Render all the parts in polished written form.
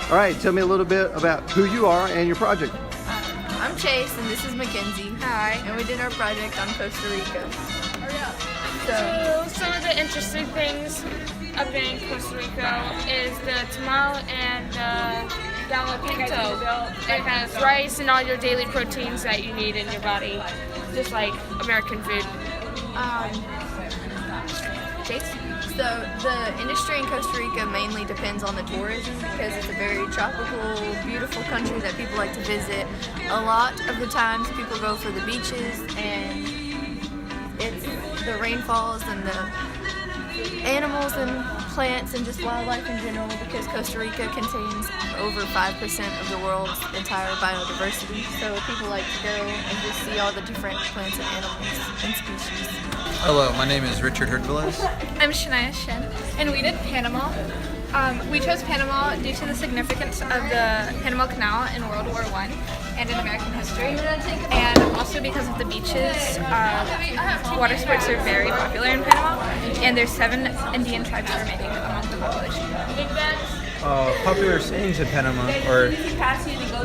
All right, tell me a little bit about who you are and your project. I'm Chase, and this is Mackenzie. Hi. And we did our project on Costa Rica. So some of the interesting things up in Costa Rica is the tamal and the gallo pinto. It has rice and all your daily proteins that you need in your body, just like American food. Chase? So the industry in Costa Rica mainly depends on the tourism because it's a very tropical, beautiful country that people like to visit. A lot of the times people go for the beaches and it's the rainfalls and the animals and plants and just wildlife in general because Costa Rica contains over 5% of the world's entire biodiversity. So people like to go and just see all the different plants and animals and species. Hello, my name is Richard Herdvelez. I'm Shania Shin, and we did Panama. We chose Panama due to the significance of the Panama Canal in World War I and in American history, and also because of the beaches. Water sports are very popular in Panama, and there's 7 Indian tribes remaining among the population. Popular sayings in Panama are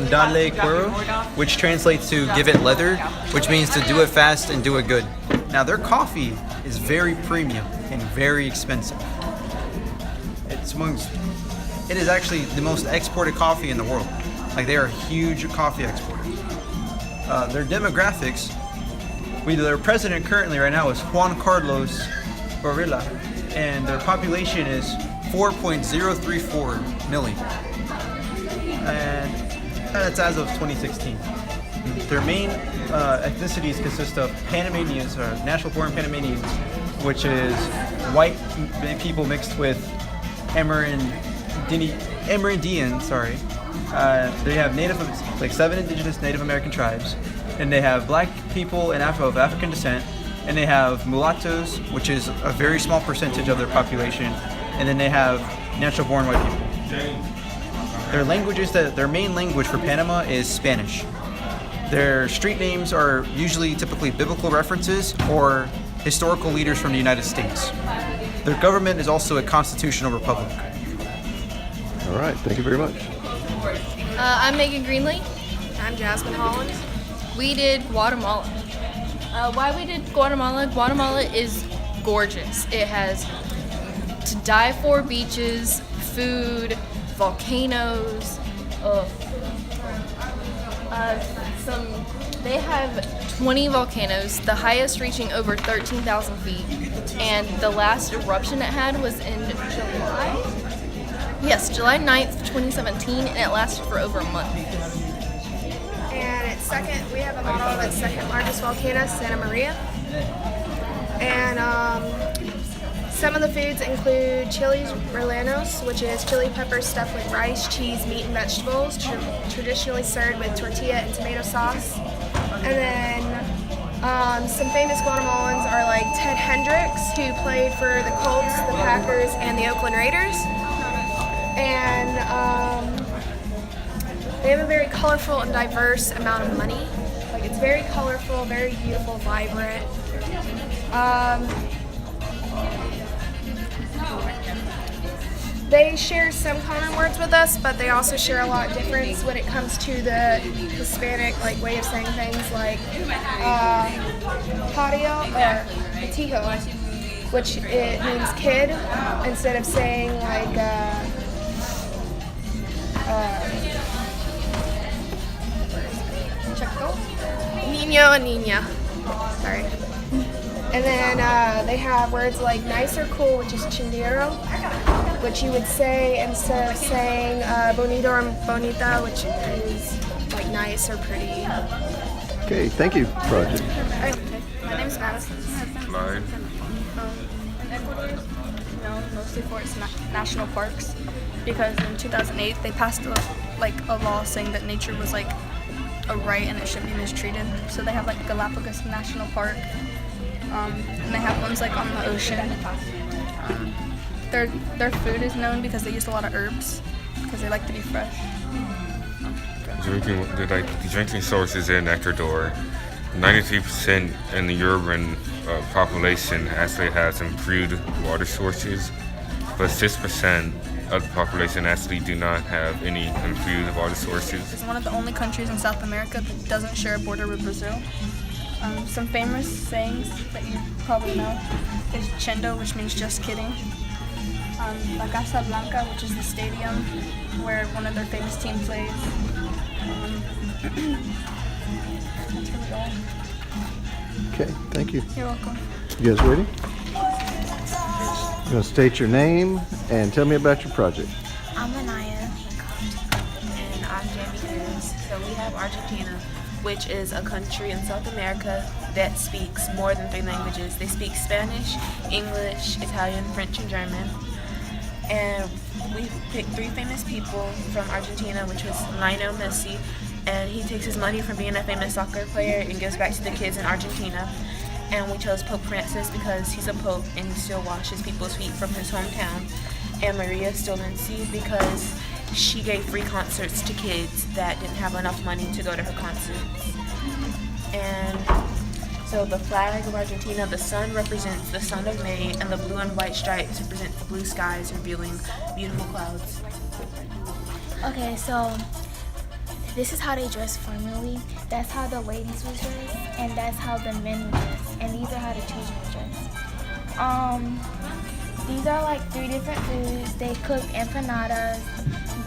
Dale Cuero, which translates to give it leather, which means to do it fast and do it good. Now their coffee is very premium and very expensive. It is actually the most exported coffee in the world. Like they are a huge coffee exporter. Their demographics, their president currently right now is Juan Carlos Varela, and their population is 4.034 million. And that's as of 2016. Their main ethnicities consist of Panamanians, or natural-born Panamanians, which is white people mixed with Amerindians. They have like 7 indigenous Native American tribes, and they have black people and of African descent, and they have mulattoes, which is a very small percentage of their population, and then they have natural-born white people. Their main language for Panama is Spanish. Their street names are usually typically biblical references or historical leaders from the United States. Their government is also a constitutional republic. All right, thank you very much. I'm Megan Greenlee. I'm Jasmine Holland. We did Guatemala. Why we did Guatemala? Guatemala is gorgeous. It has to die for beaches, food, volcanoes. They have 20 volcanoes, the highest reaching over 13,000 feet. And the last eruption it had was in July 9th, 2017, and it lasted for over a month. And we have a model of its second largest volcano, Santa Maria. And some of the foods include chiles rellenos, which is chili peppers stuffed with rice, cheese, meat, and vegetables, traditionally served with tortilla and tomato sauce. And then some famous Guatemalans are like Ted Hendricks, who played for the Colts, the Packers, and the Oakland Raiders. And they have a very colorful and diverse amount of money. Like it's very colorful, very beautiful, vibrant. They share some common words with us, but they also share a lot of difference when it comes to the Hispanic way of saying things like patio or patijo, which it means kid, instead of saying Niño and Niña. Sorry. And then they have words like nice or cool, which is chindero, which you would say instead of saying bonito or bonita, which is like nice or pretty. Okay, thank you, Project. My name's Madison. Clyde. In Ecuador, known mostly for its national parks, because in 2008 they passed a law saying that nature was like a right and it shouldn't be mistreated. So they have like Galapagos National Park, and they have ones like on the ocean. Their food is known because they use a lot of herbs because they like to be fresh. The drinking sources in Ecuador, 93% in the urban population actually has improved water sources, but 6% of the population actually do not have any food of water sources. It's one of the only countries in South America that doesn't share a border with Brazil. Some famous sayings that you probably know is Chendo, which means just kidding. La Casa Blanca, which is the stadium where one of their famous teams plays. That's really all. Okay, thank you. You're welcome. You guys ready? You're going to state your name and tell me about your project. I'm Anaya. And I'm Jamie Cruz. So we have Argentina, which is a country in South America that speaks more than 3 languages. They speak Spanish, English, Italian, French, and German. And we picked 3 famous people from Argentina, which was Lionel Messi, and he takes his money from being a famous soccer player and gives back to the kids in Argentina. And we chose Pope Francis because he's a pope and he still washes people's feet from his hometown. And Maria Stolenzi because she gave free concerts to kids that didn't have enough money to go to her concerts. And so the flag of Argentina, the sun represents the sun of May, and the blue and white stripes represent the blue skies revealing beautiful clouds. Okay, so this is how they dress formally. That's how the ladies would dress, and that's how the men would dress. And these are how the children would dress. These are like 3 different foods. They cook empanadas,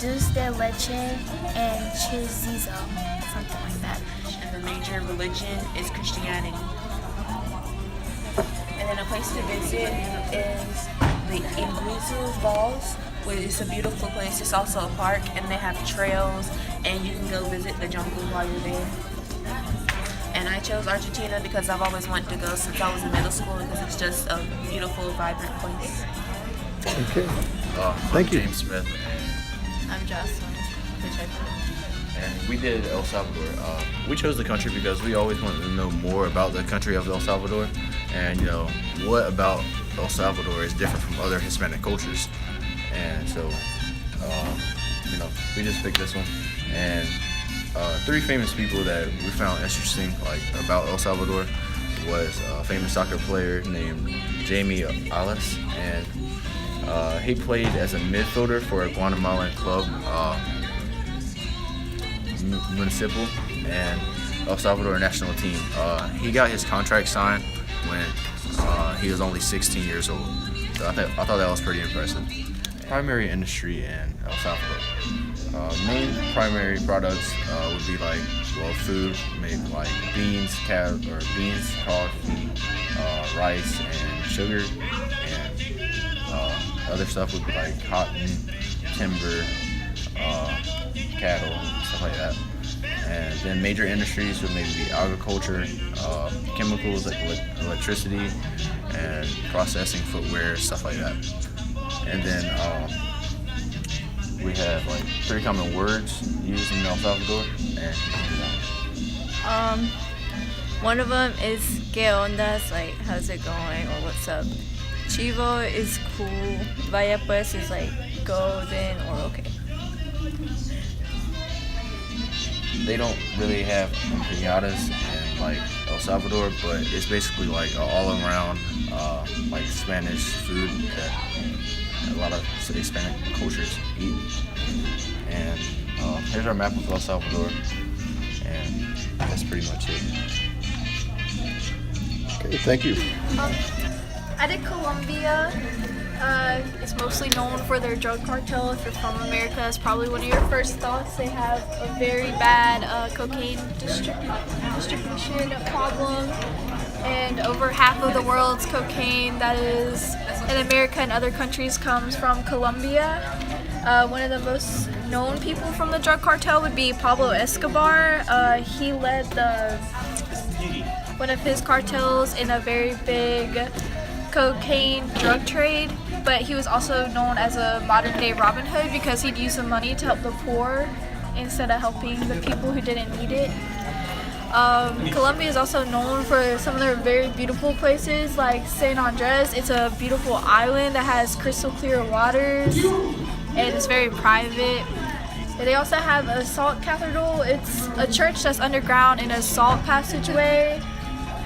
dulce de leche, and chorizo, something like that. And the major religion is Christianity. And then a place to visit is the Iguazu Falls, which is a beautiful place. It's also a park, and they have trails, and you can go visit the jungle while you're there. And I chose Argentina because I've always wanted to go since I was in middle school because it's just a beautiful, vibrant place. Okay. Thank you. James Smith, I'm Jocelyn. and we did El Salvador. We chose the country because we always wanted to know more about the country of El Salvador, and what about El Salvador is different from other Hispanic cultures. And so, we just picked this one. And 3 famous people that we found interesting, about El Salvador, was a famous soccer player named Jamie Alice, and he played as a midfielder for a Guatemalan club, Municipal, and El Salvador national team. He got his contract signed when he was only 16 years old. So I thought that was pretty impressive. Primary industry in El Salvador. Main primary products would be food, maybe like beans, coffee, rice, and sugar, and other stuff would be like cotton, timber, cattle, stuff like that. And then major industries would maybe be agriculture, chemicals like electricity, and processing footwear, stuff like that. And then we have 3 common words used in El Salvador. And One of them is "Que ondas?" like "How's it going?" or "What's up?" Chivo is cool. Vaya pues is like "Go then" or "Okay." they don't really have empanadas in El Salvador, but it's basically all around Spanish food that a lot of Hispanic cultures eat. And here's our map of El Salvador, and that's pretty much it. Okay, thank you. I did Colombia. It's mostly known for their drug cartel. If you're from America, it's probably one of your first thoughts. They have a very bad cocaine distribution problem, and over half of the world's cocaine that is in America and other countries comes from Colombia. One of the most known people from the drug cartel would be Pablo Escobar. He led one of his cartels in a very big cocaine drug trade, but he was also known as a modern-day Robin Hood because he'd use the money to help the poor instead of helping the people who didn't need it. Colombia is also known for some of their very beautiful places like San Andres. It's a beautiful island that has crystal clear waters and it's very private. They also have a salt cathedral. It's a church that's underground in a salt passageway.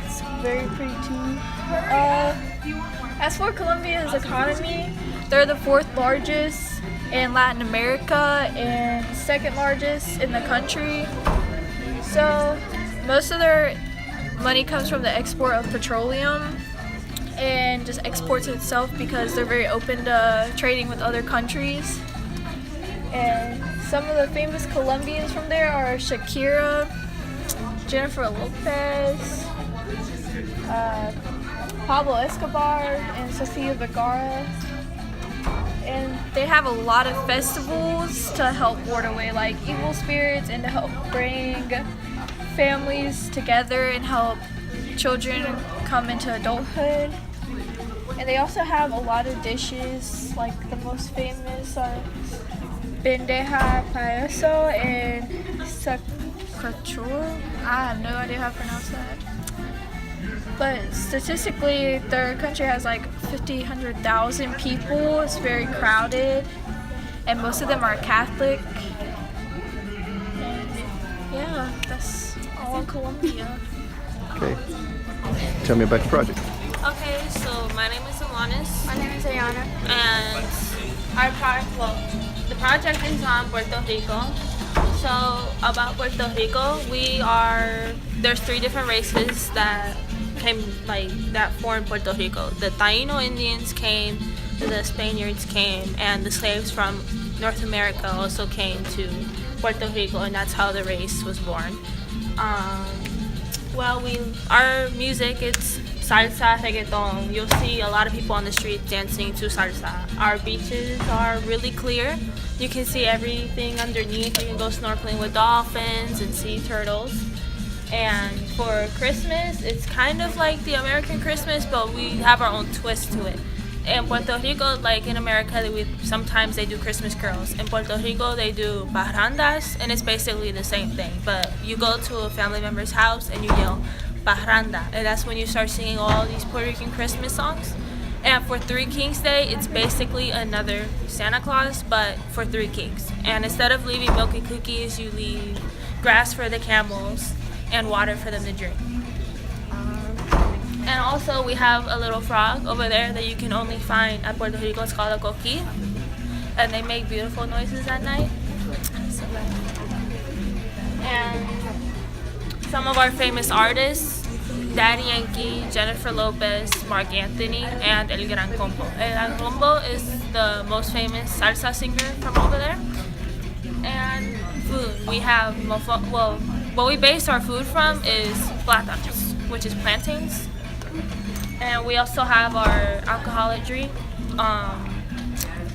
It's very pretty too. As for Colombia's economy, they're the 4th largest in Latin America and second largest in the country. So most of their money comes from the export of petroleum and just exports itself because they're very open to trading with other countries. And some of the famous Colombians from there are Shakira, Jennifer Lopez, Pablo Escobar, and Sofia Vergara. And they have a lot of festivals to help ward away like evil spirits and to help bring families together and help children come into adulthood. And they also have a lot of dishes, like the most famous are bandeja payaso and sacachuelo. I have no idea how to pronounce that. But statistically, their country has like 100,000 people. It's very crowded, and most of them are Catholic. And yeah, that's all in Colombia. Okay. Tell me about the project. Okay, so my name is Alanis. My name is Ayana. And the project is on Puerto Rico. So about Puerto Rico, there's 3 different races that formed Puerto Rico. The Taino Indians came, the Spaniards came, and the slaves from North America also came to Puerto Rico, and that's how the race was born. Our music, it's salsa, reggaeton. You'll see a lot of people on the street dancing to salsa. Our beaches are really clear. You can see everything underneath. You can go snorkeling with dolphins and sea turtles. And for Christmas, it's kind of like the American Christmas, but we have our own twist to it. In Puerto Rico, like in America, sometimes they do Christmas carols. In Puerto Rico, they do parrandas, and it's basically the same thing. But you go to a family member's house and you yell parranda, and that's when you start singing all these Puerto Rican Christmas songs. And for Three Kings Day, it's basically another Santa Claus, but for 3 kings. And instead of leaving milk and cookies, you leave grass for the camels and water for them to drink. And also we have a little frog over there that you can only find at Puerto Rico. It's called a coqui, and they make beautiful noises at night. And some of our famous artists, Daddy Yankee, Jennifer Lopez, Mark Anthony, and El Gran Combo. El Gran Combo is the most famous salsa singer from over there. And food, we have what we base our food from is plátanos, which is plantains. And we also have our alcoholic drink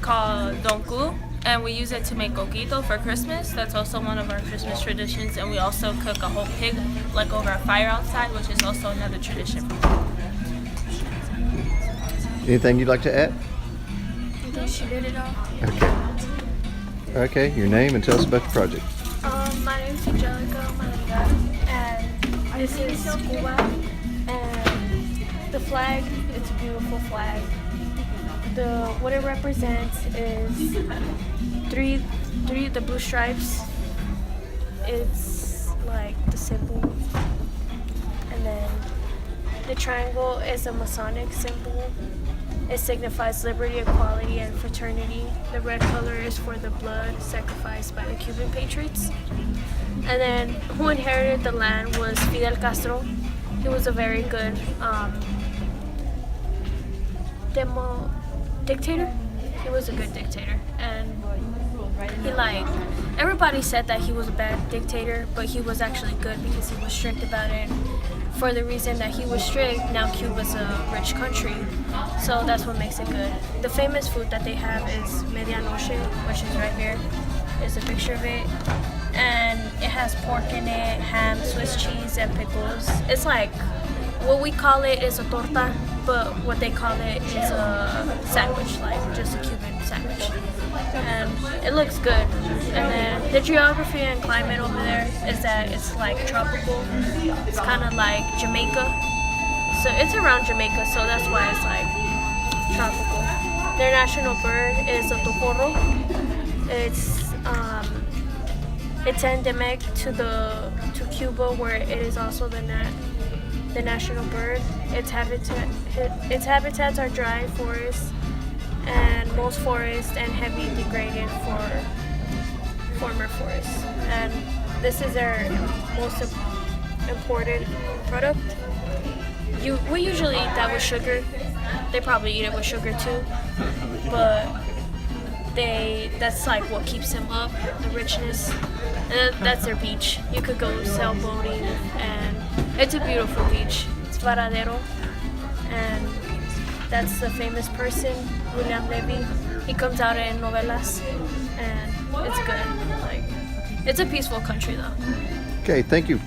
called Don Cu, and we use it to make coquito for Christmas. That's also one of our Christmas traditions. And we also cook a whole pig over a fire outside, which is also another tradition. Anything you'd like to add? I think she did it all. Okay, your name and tell us about the project. My name is Angelica Malinga, and this is Cuba. And the flag, it's a beautiful flag. What it represents is the blue stripes. It's like the symbol. And then the triangle is a Masonic symbol. It signifies liberty, equality, and fraternity. The red color is for the blood sacrificed by the Cuban patriots. And then who inherited the land was Fidel Castro. He was a very good dictator. He was a good dictator, and everybody said that he was a bad dictator, but he was actually good because he was strict about it. For the reason that he was strict, now Cuba's a rich country, so that's what makes it good. The famous food that they have is medianoche, which is right here. There's a picture of it, and it has pork in it, ham, Swiss cheese, and pickles. It's like, what we call it is a torta, but what they call it is a sandwich, like just a Cuban sandwich. And it looks good. And then the geography and climate over there is that it's like tropical. It's kind of like Jamaica. So it's around Jamaica, so that's why it's like tropical. Their national bird is a tocorro. It's endemic to Cuba, where it is also the national bird. Its habitats are dry forests and most forests and heavy degraded for former forests. And this is their most imported product. We usually eat that with sugar. They probably eat it with sugar too, but that's like what keeps them up, the richness. That's their beach. You could go sailboating, and it's a beautiful beach. It's Varadero, and that's the famous person, William Levy. He comes out in novelas, and it's good. Like, it's a peaceful country though. Okay, thank you.